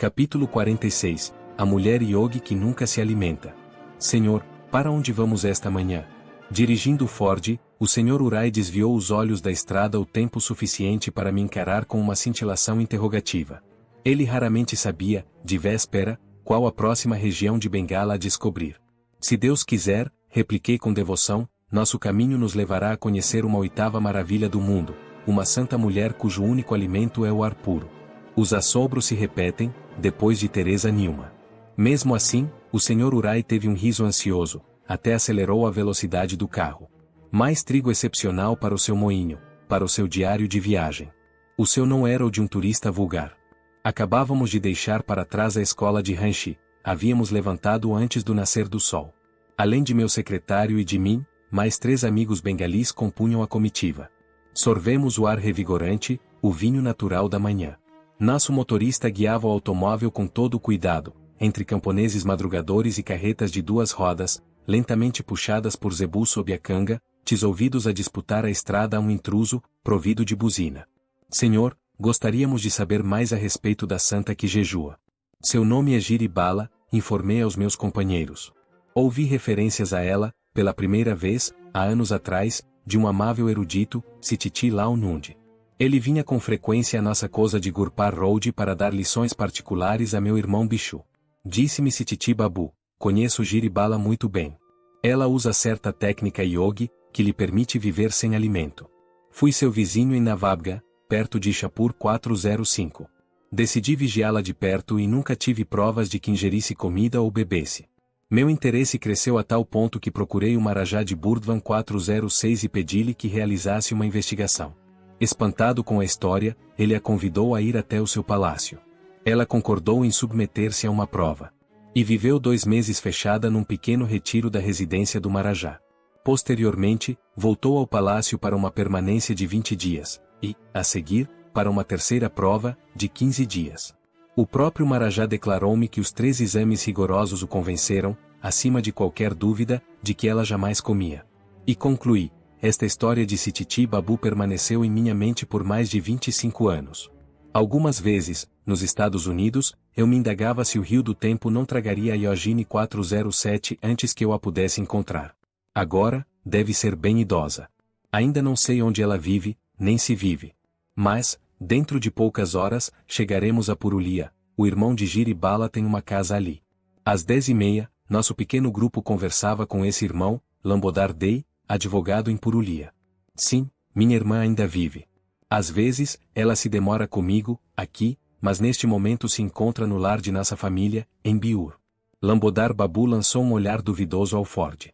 Capítulo 46. A mulher Yogi que nunca se alimenta. Senhor, para onde vamos esta manhã? Dirigindo o Ford, o Sr. Urai desviou os olhos da estrada o tempo suficiente para me encarar com uma cintilação interrogativa. Ele raramente sabia, de véspera, qual a próxima região de Bengala a descobrir. Se Deus quiser, repliquei com devoção, nosso caminho nos levará a conhecer uma oitava maravilha do mundo, uma santa mulher cujo único alimento é o ar puro. Os assombros se repetem, depois de Teresa Nilma. Mesmo assim, o Sr. Urai teve um riso ansioso, até acelerou a velocidade do carro. Mais trigo excepcional para o seu moinho, para o seu diário de viagem. O seu não era o de um turista vulgar. Acabávamos de deixar para trás a escola de Ranchi, havíamos levantado antes do nascer do sol. Além de meu secretário e de mim, mais 3 amigos bengalis compunham a comitiva. Sorvemos o ar revigorante, o vinho natural da manhã. Nosso motorista guiava o automóvel com todo o cuidado, entre camponeses madrugadores e carretas de 2 rodas, lentamente puxadas por zebu sob a canga, ouvidos a disputar a estrada a um intruso, provido de buzina. Senhor, gostaríamos de saber mais a respeito da santa que jejua. Seu nome é Giribala, informei aos meus companheiros. Ouvi referências a ela, pela primeira vez, há anos atrás, de um amável erudito, Sititi Lau Nundi. Ele vinha com frequência à nossa casa de Gurpar Road para dar lições particulares a meu irmão Bichu. Disse-me Sititi Babu, conheço Giribala muito bem. Ela usa certa técnica yogi, que lhe permite viver sem alimento. Fui seu vizinho em Navabga, perto de Ishapur 405. Decidi vigiá-la de perto e nunca tive provas de que ingerisse comida ou bebesse. Meu interesse cresceu a tal ponto que procurei o Marajá de Burdwan 406 e pedi-lhe que realizasse uma investigação. Espantado com a história, ele a convidou a ir até o seu palácio. Ela concordou em submeter-se a uma prova. E viveu 2 meses fechada num pequeno retiro da residência do Marajá. Posteriormente, voltou ao palácio para uma permanência de 20 dias, e, a seguir, para uma terceira prova, de 15 dias. O próprio Marajá declarou-me que os 3 exames rigorosos o convenceram, acima de qualquer dúvida, de que ela jamais comia. E concluí, esta história de Sititi Babu permaneceu em minha mente por mais de 25 anos. Algumas vezes, nos Estados Unidos, eu me indagava se o Rio do Tempo não tragaria a Iogine 407 antes que eu a pudesse encontrar. Agora, deve ser bem idosa. Ainda não sei onde ela vive, nem se vive. Mas, dentro de poucas horas, chegaremos a Purulia. O irmão de Giribala tem uma casa ali. Às 10h30, nosso pequeno grupo conversava com esse irmão, Lambodar Dey, advogado em Purulia. Sim, minha irmã ainda vive. Às vezes, ela se demora comigo, aqui, mas neste momento se encontra no lar de nossa família, em Biur. Lambodar Babu lançou um olhar duvidoso ao Ford.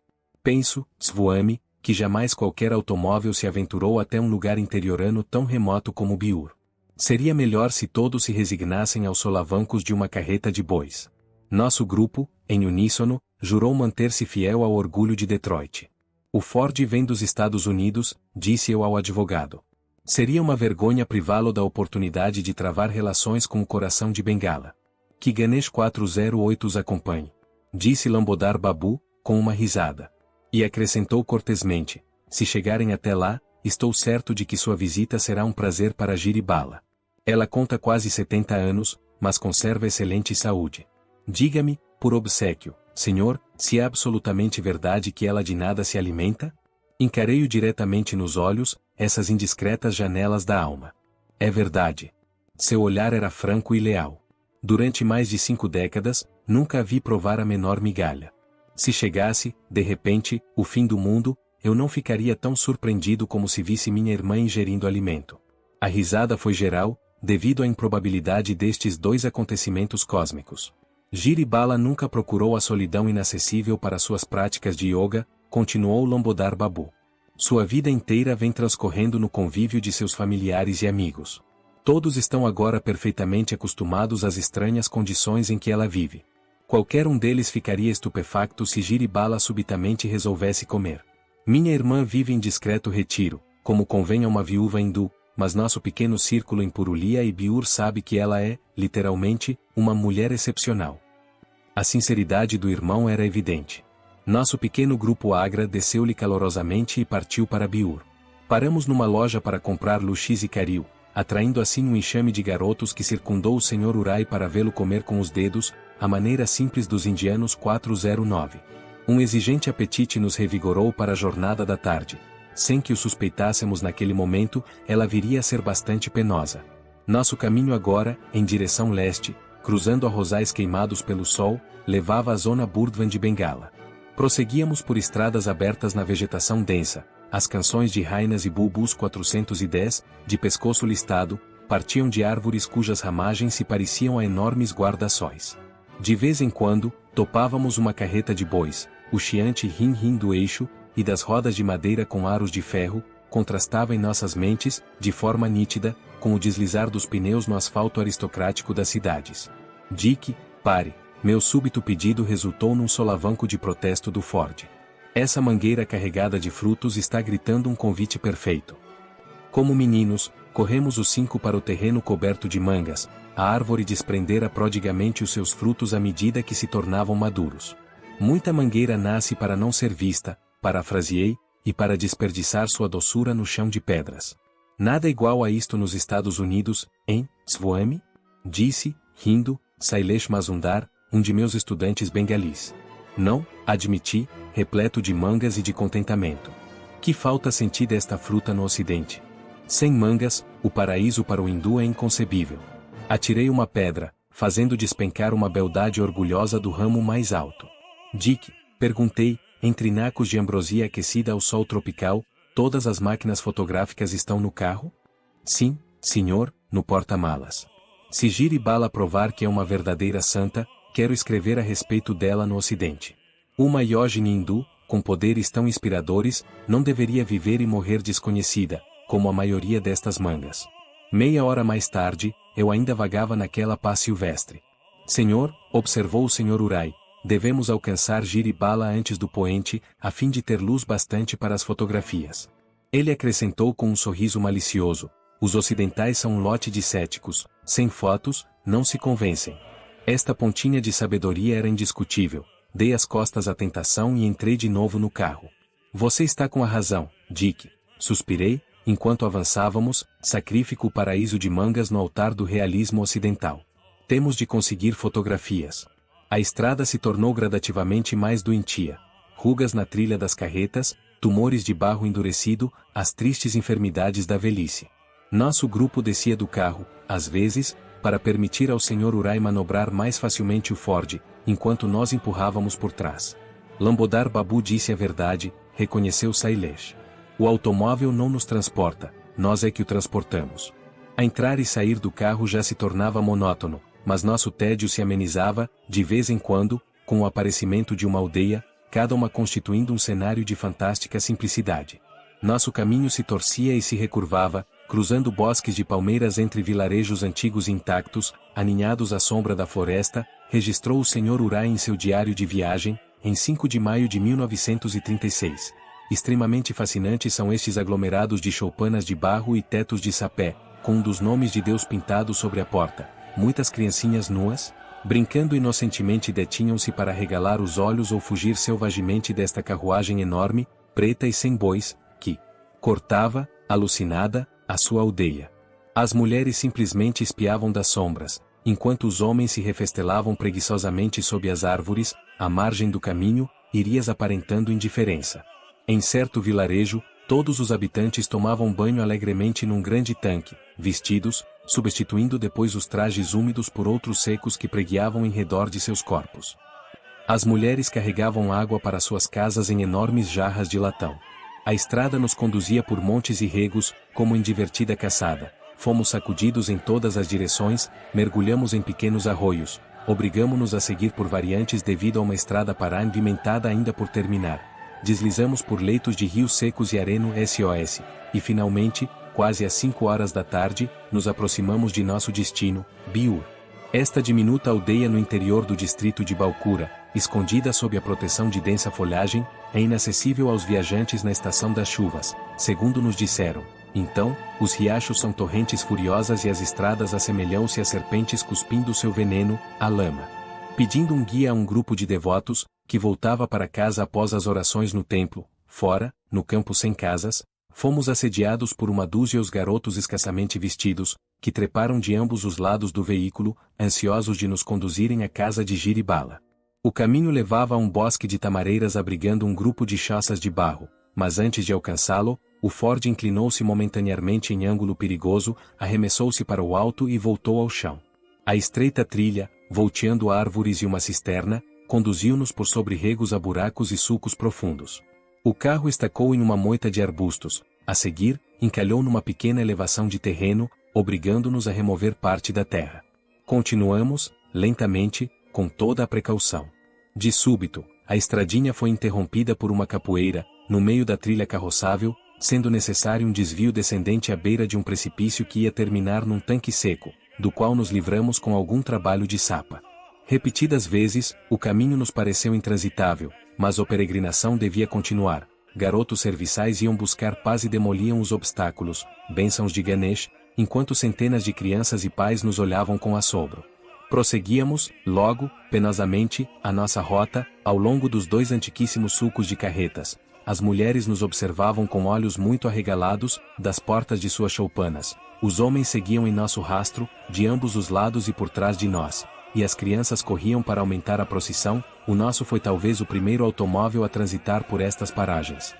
Penso, Swami, que jamais qualquer automóvel se aventurou até um lugar interiorano tão remoto como Biur. Seria melhor se todos se resignassem aos solavancos de uma carreta de bois. Nosso grupo, em uníssono, jurou manter-se fiel ao orgulho de Detroit. O Ford vem dos Estados Unidos, disse eu ao advogado. Seria uma vergonha privá-lo da oportunidade de travar relações com o coração de Bengala. Que Ganesh 408 os acompanhe. Disse Lambodar Babu, com uma risada. E acrescentou cortesmente, se chegarem até lá, estou certo de que sua visita será um prazer para Giribala. Ela conta quase 70 anos, mas conserva excelente saúde. Diga-me, por obséquio, senhor, se é absolutamente verdade que ela de nada se alimenta? Encarei-o diretamente nos olhos, essas indiscretas janelas da alma. É verdade. Seu olhar era franco e leal. Durante mais de 5 décadas, nunca a vi provar a menor migalha. Se chegasse, de repente, o fim do mundo, eu não ficaria tão surpreendido como se visse minha irmã ingerindo alimento. A risada foi geral, devido à improbabilidade destes 2 acontecimentos cósmicos. Giribala nunca procurou a solidão inacessível para suas práticas de yoga, continuou Lambodar Babu. Sua vida inteira vem transcorrendo no convívio de seus familiares e amigos. Todos estão agora perfeitamente acostumados às estranhas condições em que ela vive. Qualquer um deles ficaria estupefacto se Giribala subitamente resolvesse comer. Minha irmã vive em discreto retiro, como convém a uma viúva hindu, mas nosso pequeno círculo em Purulia e Biur sabe que ela é, literalmente, uma mulher excepcional. A sinceridade do irmão era evidente. Nosso pequeno grupo agradeceu-lhe calorosamente e partiu para Biur. Paramos numa loja para comprar luxis e caril, atraindo assim um enxame de garotos que circundou o Sr. Urai para vê-lo comer com os dedos, a maneira simples dos indianos 409. Um exigente apetite nos revigorou para a jornada da tarde. Sem que o suspeitássemos naquele momento, ela viria a ser bastante penosa. Nosso caminho agora, em direção leste, cruzando arrozais queimados pelo sol, levava à zona Burdwan de Bengala. Prosseguíamos por estradas abertas na vegetação densa. As canções de Rainas e Bulbus 410, de pescoço listado, partiam de árvores cujas ramagens se pareciam a enormes guarda-sóis. De vez em quando, topávamos uma carreta de bois, o chiante rim-rim do eixo, e das rodas de madeira com aros de ferro, contrastava em nossas mentes, de forma nítida, com o deslizar dos pneus no asfalto aristocrático das cidades. Dick, pare, meu súbito pedido resultou num solavanco de protesto do Ford. Essa mangueira carregada de frutos está gritando um convite perfeito. Como meninos, corremos os 5 para o terreno coberto de mangas, a árvore desprendera prodigamente os seus frutos à medida que se tornavam maduros. Muita mangueira nasce para não ser vista, parafraseei, e para desperdiçar sua doçura no chão de pedras. Nada igual a isto nos Estados Unidos, hein, Swami? Disse, rindo, Sailesh Mazumdar, um de meus estudantes bengalis. Não, admiti, repleto de mangas e de contentamento. Que falta sentida esta fruta no Ocidente. Sem mangas, o paraíso para o hindu é inconcebível. Atirei uma pedra, fazendo despencar uma beldade orgulhosa do ramo mais alto. Dick, perguntei, entre nacos de ambrosia aquecida ao sol tropical, todas as máquinas fotográficas estão no carro? Sim, senhor, no porta-malas. Se Giri Bala provar que é uma verdadeira santa, quero escrever a respeito dela no Ocidente. Uma Yogini hindu, com poderes tão inspiradores, não deveria viver e morrer desconhecida, como a maioria destas mangas. Meia hora mais tarde, eu ainda vagava naquela paz silvestre. Senhor, observou o Sr. Urai, devemos alcançar Giri Bala antes do poente, a fim de ter luz bastante para as fotografias. Ele acrescentou com um sorriso malicioso, os ocidentais são um lote de céticos, sem fotos, não se convencem. Esta pontinha de sabedoria era indiscutível, dei as costas à tentação e entrei de novo no carro. Você está com a razão, Dick, suspirei, enquanto avançávamos, sacrifico o paraíso de mangas no altar do realismo ocidental. Temos de conseguir fotografias. A estrada se tornou gradativamente mais doentia. Rugas na trilha das carretas, tumores de barro endurecido, as tristes enfermidades da velhice. Nosso grupo descia do carro, às vezes, para permitir ao Sr. Urai manobrar mais facilmente o Ford, enquanto nós empurrávamos por trás. Lambodar Babu disse a verdade, reconheceu Sailesh. O automóvel não nos transporta, nós é que o transportamos. A entrar e sair do carro já se tornava monótono, mas nosso tédio se amenizava, de vez em quando, com o aparecimento de uma aldeia, cada uma constituindo um cenário de fantástica simplicidade. Nosso caminho se torcia e se recurvava, cruzando bosques de palmeiras entre vilarejos antigos intactos, aninhados à sombra da floresta, registrou o Sr. Urai em seu diário de viagem, em 5 de maio de 1936. Extremamente fascinantes são estes aglomerados de choupanas de barro e tetos de sapé, com um dos nomes de Deus pintado sobre a porta. Muitas criancinhas nuas, brincando inocentemente detinham-se para regalar os olhos ou fugir selvagemente desta carruagem enorme, preta e sem bois, que cortava, alucinada, a sua aldeia. As mulheres simplesmente espiavam das sombras, enquanto os homens se refestelavam preguiçosamente sob as árvores, à margem do caminho, irias aparentando indiferença. Em certo vilarejo, todos os habitantes tomavam banho alegremente num grande tanque, vestidos, substituindo depois os trajes úmidos por outros secos que preguiavam em redor de seus corpos. As mulheres carregavam água para suas casas em enormes jarras de latão. A estrada nos conduzia por montes e regos, como em divertida caçada. Fomos sacudidos em todas as direções, mergulhamos em pequenos arroios, obrigamo-nos a seguir por variantes devido a uma estrada pavimentada ainda por terminar. Deslizamos por leitos de rios secos e areno SOS, e finalmente, quase às 5 horas da tarde, nos aproximamos de nosso destino, Biur. Esta diminuta aldeia no interior do distrito de Balcura, escondida sob a proteção de densa folhagem, é inacessível aos viajantes na estação das chuvas, segundo nos disseram. Então, os riachos são torrentes furiosas e as estradas assemelham-se a serpentes cuspindo seu veneno, a lama. Pedindo um guia a um grupo de devotos, que voltava para casa após as orações no templo, fora, no campo sem casas, Fomos assediados por uma dúzia de garotos escassamente vestidos, que treparam de ambos os lados do veículo, ansiosos de nos conduzirem à casa de Giribala. O caminho levava a um bosque de tamareiras abrigando um grupo de choças de barro, mas antes de alcançá-lo, o Ford inclinou-se momentaneamente em ângulo perigoso, arremessou-se para o alto e voltou ao chão. A estreita trilha, volteando árvores e uma cisterna, conduziu-nos por sobre regos a buracos e sulcos profundos. O carro estacou em uma moita de arbustos, a seguir, encalhou numa pequena elevação de terreno, obrigando-nos a remover parte da terra. Continuamos, lentamente, com toda a precaução. De súbito, a estradinha foi interrompida por uma capoeira, no meio da trilha carroçável, sendo necessário um desvio descendente à beira de um precipício que ia terminar num tanque seco, do qual nos livramos com algum trabalho de sapa. Repetidas vezes, o caminho nos pareceu intransitável, mas a peregrinação devia continuar. Garotos serviçais iam buscar paz e demoliam os obstáculos, bênçãos de Ganesh, enquanto centenas de crianças e pais nos olhavam com assombro. Prosseguíamos, logo, penosamente, a nossa rota, ao longo dos 2 antiquíssimos sulcos de carretas. As mulheres nos observavam com olhos muito arregalados, das portas de suas choupanas. Os homens seguiam em nosso rastro, de ambos os lados e por trás de nós. E as crianças corriam para aumentar a procissão. O nosso foi talvez o primeiro automóvel a transitar por estas paragens.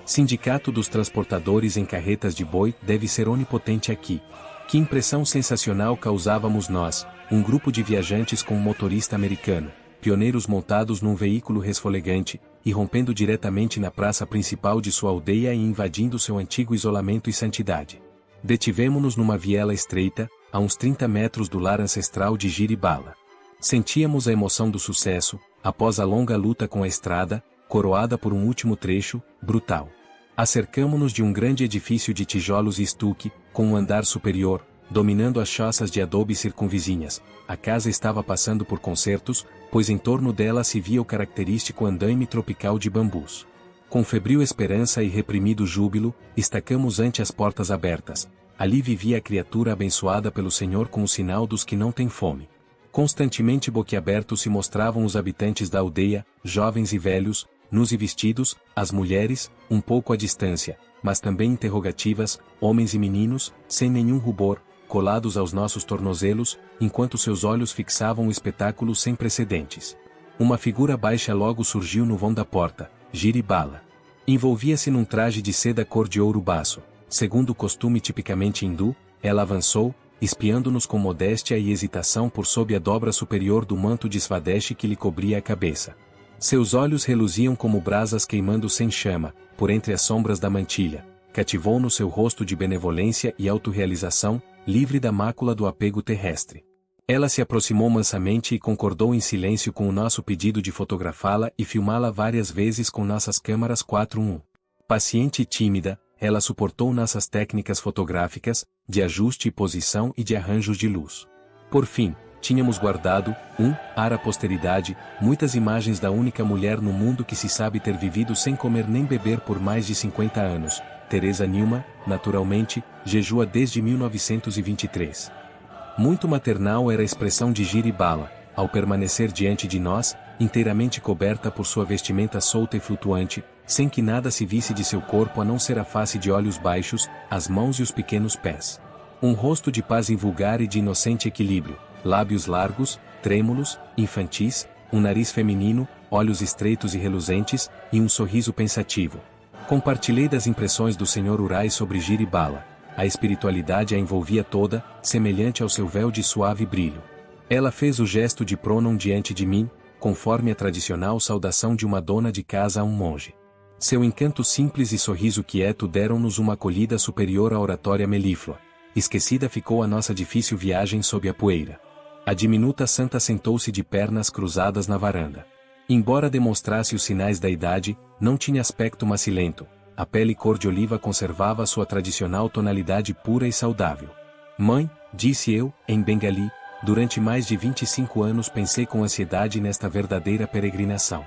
Sindicato dos transportadores em carretas de boi deve ser onipotente aqui. Que impressão sensacional causávamos nós, um grupo de viajantes com um motorista americano, pioneiros montados num veículo resfolegante, e rompendo diretamente na praça principal de sua aldeia e invadindo seu antigo isolamento e santidade. Detivemo-nos numa viela estreita, a uns 30 metros do lar ancestral de Giribala. Sentíamos a emoção do sucesso, após a longa luta com a estrada, coroada por um último trecho, brutal. Acercamo-nos de um grande edifício de tijolos e estuque, com um andar superior, dominando as choças de adobe circunvizinhas. A casa estava passando por concertos, pois em torno dela se via o característico andaime tropical de bambus. Com febril esperança e reprimido júbilo, estacamos ante as portas abertas. Ali vivia a criatura abençoada pelo Senhor com o sinal dos que não têm fome. Constantemente boquiabertos se mostravam os habitantes da aldeia, jovens e velhos, nus e vestidos, as mulheres, um pouco à distância, mas também interrogativas, homens e meninos, sem nenhum rubor, colados aos nossos tornozelos, enquanto seus olhos fixavam o espetáculo sem precedentes. Uma figura baixa logo surgiu no vão da porta, Giribala. Envolvia-se num traje de seda cor de ouro baço. Segundo o costume tipicamente hindu, ela avançou, espiando-nos com modéstia e hesitação por sob a dobra superior do manto de Swadeshi que lhe cobria a cabeça. Seus olhos reluziam como brasas queimando sem chama, por entre as sombras da mantilha. Cativou-nos seu rosto de benevolência e autorrealização, livre da mácula do apego terrestre. Ela se aproximou mansamente e concordou em silêncio com o nosso pedido de fotografá-la e filmá-la várias vezes com nossas câmaras 4:1. Paciente e tímida, ela suportou nossas técnicas fotográficas, de ajuste e posição e de arranjos de luz. Por fim, tínhamos guardado, à posteridade, muitas imagens da única mulher no mundo que se sabe ter vivido sem comer nem beber por mais de 50 anos, Teresa Newman, naturalmente, jejua desde 1923. Muito maternal era a expressão de Giribala, ao permanecer diante de nós, inteiramente coberta por sua vestimenta solta e flutuante, sem que nada se visse de seu corpo a não ser a face de olhos baixos, as mãos e os pequenos pés. Um rosto de paz invulgar e de inocente equilíbrio, lábios largos, trêmulos, infantis, um nariz feminino, olhos estreitos e reluzentes, e um sorriso pensativo. Compartilhei das impressões do Sr. Urai sobre Giribala. A espiritualidade a envolvia toda, semelhante ao seu véu de suave brilho. Ela fez o gesto de pronon diante de mim, conforme a tradicional saudação de uma dona de casa a um monge. Seu encanto simples e sorriso quieto deram-nos uma acolhida superior à oratória melíflua. Esquecida ficou a nossa difícil viagem sob a poeira. A diminuta santa sentou-se de pernas cruzadas na varanda. Embora demonstrasse os sinais da idade, não tinha aspecto macilento. A pele cor de oliva conservava sua tradicional tonalidade pura e saudável. Mãe, disse eu, em bengali, durante mais de 25 anos pensei com ansiedade nesta verdadeira peregrinação.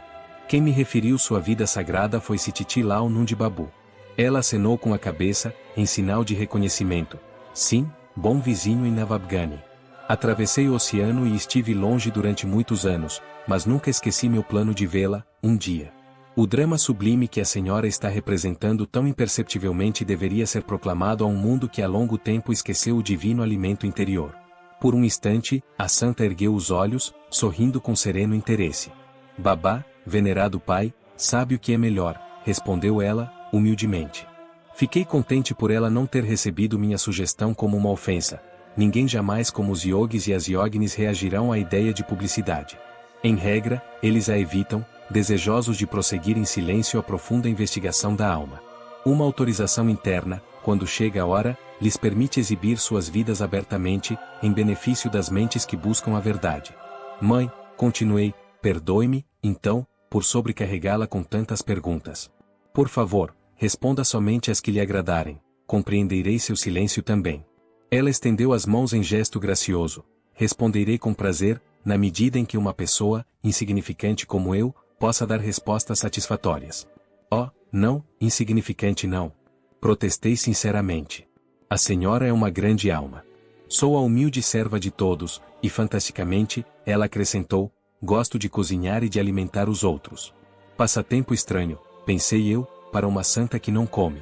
Quem me referiu sua vida sagrada foi Sititi Lal Nundi Babu. Ela acenou com a cabeça, em sinal de reconhecimento. Sim, bom vizinho em Navabgani. Atravessei o oceano e estive longe durante muitos anos, mas nunca esqueci meu plano de vê-la, um dia. O drama sublime que a senhora está representando tão imperceptivelmente deveria ser proclamado a um mundo que há longo tempo esqueceu o divino alimento interior. Por um instante, a santa ergueu os olhos, sorrindo com sereno interesse. Babá, venerado pai, sabe o que é melhor, respondeu ela, humildemente. Fiquei contente por ela não ter recebido minha sugestão como uma ofensa. Ninguém jamais como os yogis e as yogines reagirão à ideia de publicidade. Em regra, eles a evitam, desejosos de prosseguir em silêncio a profunda investigação da alma. Uma autorização interna, quando chega a hora, lhes permite exibir suas vidas abertamente, em benefício das mentes que buscam a verdade. Mãe, continuei, perdoe-me, então, por sobrecarregá-la com tantas perguntas. Por favor, responda somente as que lhe agradarem, compreenderei seu silêncio também. Ela estendeu as mãos em gesto gracioso. Responderei com prazer, na medida em que uma pessoa, insignificante como eu, possa dar respostas satisfatórias. Oh, não, insignificante não. Protestei sinceramente. A senhora é uma grande alma. Sou a humilde serva de todos, e fantasticamente, ela acrescentou, gosto de cozinhar e de alimentar os outros. Passatempo estranho, pensei eu, para uma santa que não come.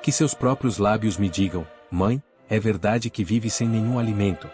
Que seus próprios lábios me digam, mãe, é verdade que vive sem nenhum alimento.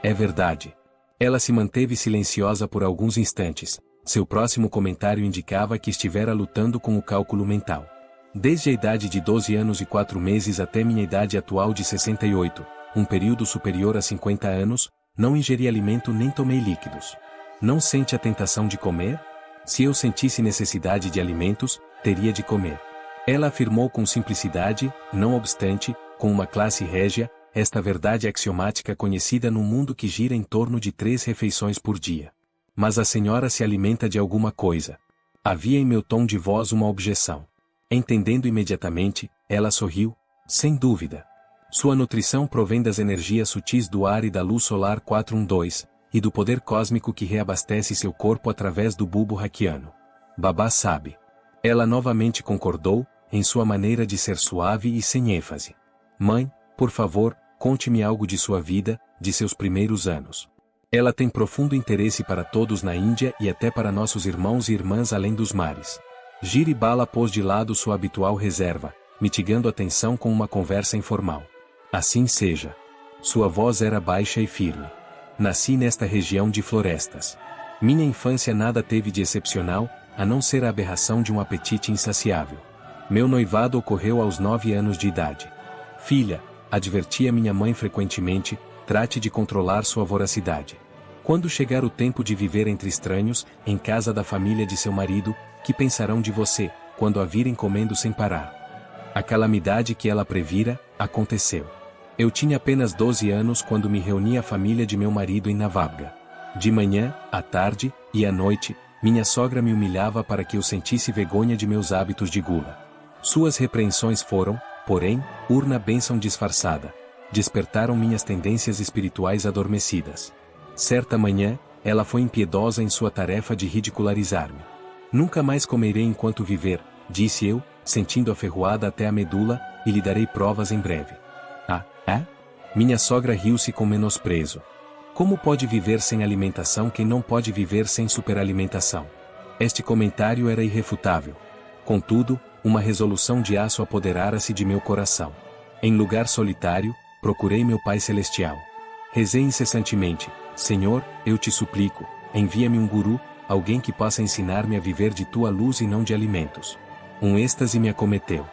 É verdade. Ela se manteve silenciosa por alguns instantes. Seu próximo comentário indicava que estivera lutando com o cálculo mental. Desde a idade de 12 anos e 4 meses até minha idade atual de 68, um período superior a 50 anos, não ingeri alimento nem tomei líquidos. Não sente a tentação de comer? Se eu sentisse necessidade de alimentos, teria de comer. Ela afirmou com simplicidade, não obstante, com uma classe régia, esta verdade axiomática conhecida no mundo que gira em torno de 3 refeições por dia. Mas a senhora se alimenta de alguma coisa. Havia em meu tom de voz uma objeção. Entendendo imediatamente, ela sorriu, sem dúvida. Sua nutrição provém das energias sutis do ar e da luz solar 412, e do poder cósmico que reabastece seu corpo através do bulbo raquiano. Babá sabe. Ela novamente concordou, em sua maneira de ser suave e sem ênfase. Mãe, por favor, conte-me algo de sua vida, de seus primeiros anos. Ela tem profundo interesse para todos na Índia e até para nossos irmãos e irmãs além dos mares. Giri Bala pôs de lado sua habitual reserva, mitigando a tensão com uma conversa informal. Assim seja. Sua voz era baixa e firme. Nasci nesta região de florestas. Minha infância nada teve de excepcional, a não ser a aberração de um apetite insaciável. Meu noivado ocorreu aos 9 anos de idade. Filha, advertia minha mãe frequentemente, trate de controlar sua voracidade. Quando chegar o tempo de viver entre estranhos, em casa da família de seu marido, que pensarão de você, quando a virem comendo sem parar? A calamidade que ela previra, aconteceu. Eu tinha apenas 12 anos quando me reuni à família de meu marido em Navabga. De manhã, à tarde, e à noite, minha sogra me humilhava para que eu sentisse vergonha de meus hábitos de gula. Suas repreensões foram, porém, urna bênção disfarçada. Despertaram minhas tendências espirituais adormecidas. Certa manhã, ela foi impiedosa em sua tarefa de ridicularizar-me. Nunca mais comerei enquanto viver, disse eu, sentindo a ferroada até a medula, e lhe darei provas em breve. Ah, é? Minha sogra riu-se com menosprezo. Como pode viver sem alimentação quem não pode viver sem superalimentação? Este comentário era irrefutável. Contudo, uma resolução de aço apoderara-se de meu coração. Em lugar solitário, procurei meu Pai Celestial. Rezei incessantemente, Senhor, eu te suplico, envia-me um guru, alguém que possa ensinar-me a viver de tua luz e não de alimentos. Um êxtase me acometeu.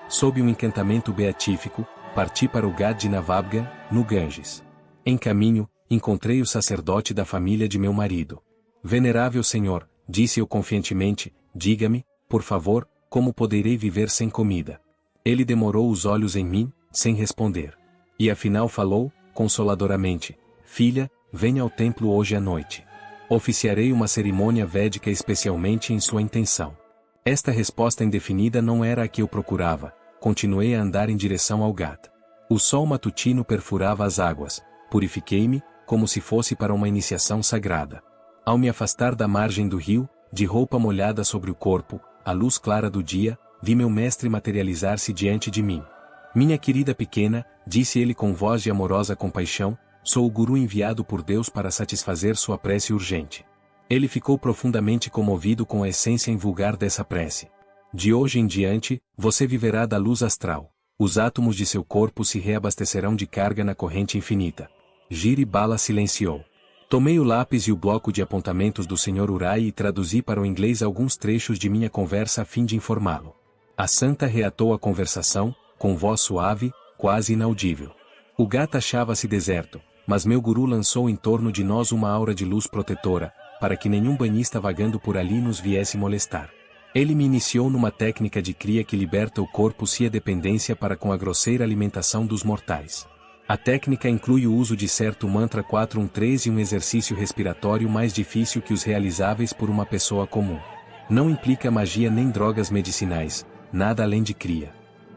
Sob um encantamento beatífico, parti para o Ghat de Navabga, no Ganges. Em caminho, encontrei o sacerdote da família de meu marido. Venerável Senhor, disse eu confiantemente, diga-me, por favor, como poderei viver sem comida? Ele demorou os olhos em mim, sem responder. E afinal falou, consoladoramente, filha, venha ao templo hoje à noite. Oficiarei uma cerimônia védica especialmente em sua intenção. Esta resposta indefinida não era a que eu procurava. Continuei a andar em direção ao Ghat. O sol matutino perfurava as águas. Purifiquei-me, como se fosse para uma iniciação sagrada. Ao me afastar da margem do rio, de roupa molhada sobre o corpo, à luz clara do dia, vi meu mestre materializar-se diante de mim. Minha querida pequena, disse ele com voz de amorosa compaixão, sou o guru enviado por Deus para satisfazer sua prece urgente. Ele ficou profundamente comovido com a essência invulgar dessa prece. De hoje em diante, você viverá da luz astral. Os átomos de seu corpo se reabastecerão de carga na corrente infinita. Jiri Bala silenciou. Tomei o lápis e o bloco de apontamentos do Sr. Urai e traduzi para o inglês alguns trechos de minha conversa a fim de informá-lo. A santa reatou a conversação, com voz suave, quase inaudível. O Gata achava-se deserto, mas meu guru lançou em torno de nós uma aura de luz protetora, para que nenhum banhista vagando por ali nos viesse molestar. Ele me iniciou numa técnica de cria que liberta o corpo se a dependência para com a grosseira alimentação dos mortais. A técnica inclui o uso de certo mantra 413 e um exercício respiratório mais difícil que os realizáveis por uma pessoa comum. Não implica magia nem drogas medicinais, nada além de cria.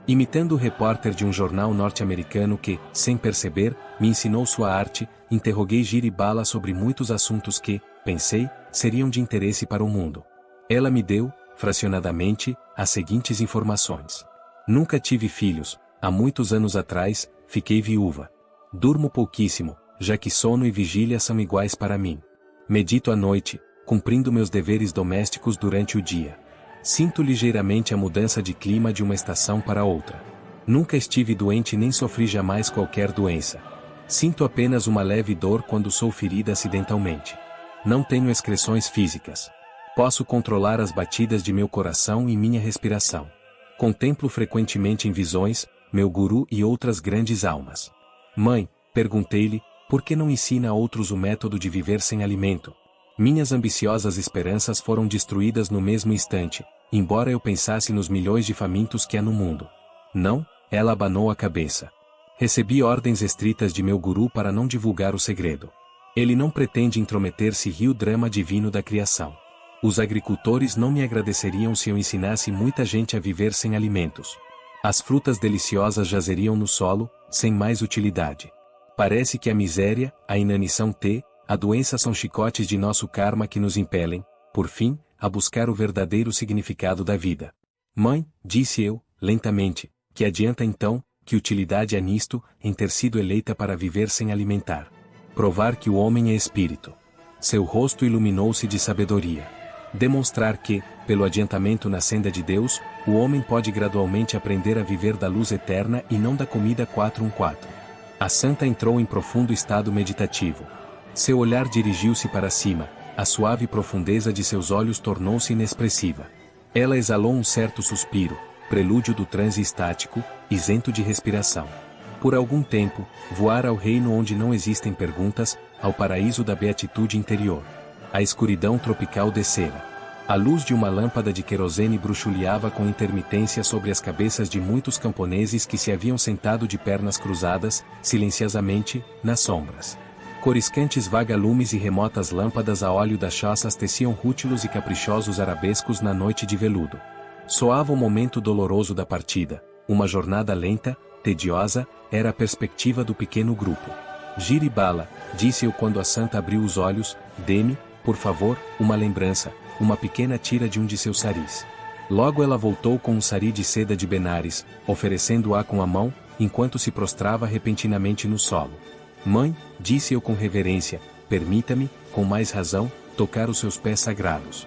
Imitando o repórter de um jornal norte-americano que, sem perceber, me ensinou sua arte, interroguei Jiri Bala sobre muitos assuntos que, pensei, seriam de interesse para o mundo. Ela me deu, fracionadamente, as seguintes informações. Nunca tive filhos, há muitos anos atrás, fiquei viúva. Durmo pouquíssimo, já que sono e vigília são iguais para mim. Medito à noite, cumprindo meus deveres domésticos durante o dia. Sinto ligeiramente a mudança de clima de uma estação para outra. Nunca estive doente nem sofri jamais qualquer doença. Sinto apenas uma leve dor quando sou ferida acidentalmente. Não tenho excreções físicas. Posso controlar as batidas de meu coração e minha respiração. Contemplo frequentemente em visões, meu guru e outras grandes almas. Mãe, perguntei-lhe, por que não ensina a outros o método de viver sem alimento? Minhas ambiciosas esperanças foram destruídas no mesmo instante, embora eu pensasse nos milhões de famintos que há no mundo. Não, ela abanou a cabeça. Recebi ordens estritas de meu guru para não divulgar o segredo. Ele não pretende intrometer-se rio drama divino da criação. Os agricultores não me agradeceriam se eu ensinasse muita gente a viver sem alimentos. As frutas deliciosas jazeriam no solo, sem mais utilidade. Parece que a miséria, a inanição a doença são chicotes de nosso karma que nos impelem, por fim, a buscar o verdadeiro significado da vida. Mãe, disse eu, lentamente, que adianta então, que utilidade há nisto, em ter sido eleita para viver sem alimentar? Provar que o homem é espírito. Seu rosto iluminou-se de sabedoria. Demonstrar que, pelo adiantamento na senda de Deus, o homem pode gradualmente aprender a viver da luz eterna e não da comida 414. A santa entrou em profundo estado meditativo. Seu olhar dirigiu-se para cima, a suave profundeza de seus olhos tornou-se inexpressiva. Ela exalou um certo suspiro, prelúdio do transe estático, isento de respiração. Por algum tempo, voara ao reino onde não existem perguntas, ao paraíso da beatitude interior. A escuridão tropical descera. A luz de uma lâmpada de querosene bruxuleava com intermitência sobre as cabeças de muitos camponeses que se haviam sentado de pernas cruzadas, silenciosamente, nas sombras. Coriscantes vagalumes e remotas lâmpadas a óleo das choças teciam rútilos e caprichosos arabescos na noite de veludo. Soava o momento doloroso da partida, uma jornada lenta, tediosa, era a perspectiva do pequeno grupo. Jiri Bala, disse eu quando a santa abriu os olhos, dê-me, por favor, uma lembrança, uma pequena tira de um de seus saris. Logo ela voltou com um sari de seda de Benares, oferecendo-a com a mão, enquanto se prostrava repentinamente no solo. Mãe, disse eu com reverência, permita-me, com mais razão, tocar os seus pés sagrados.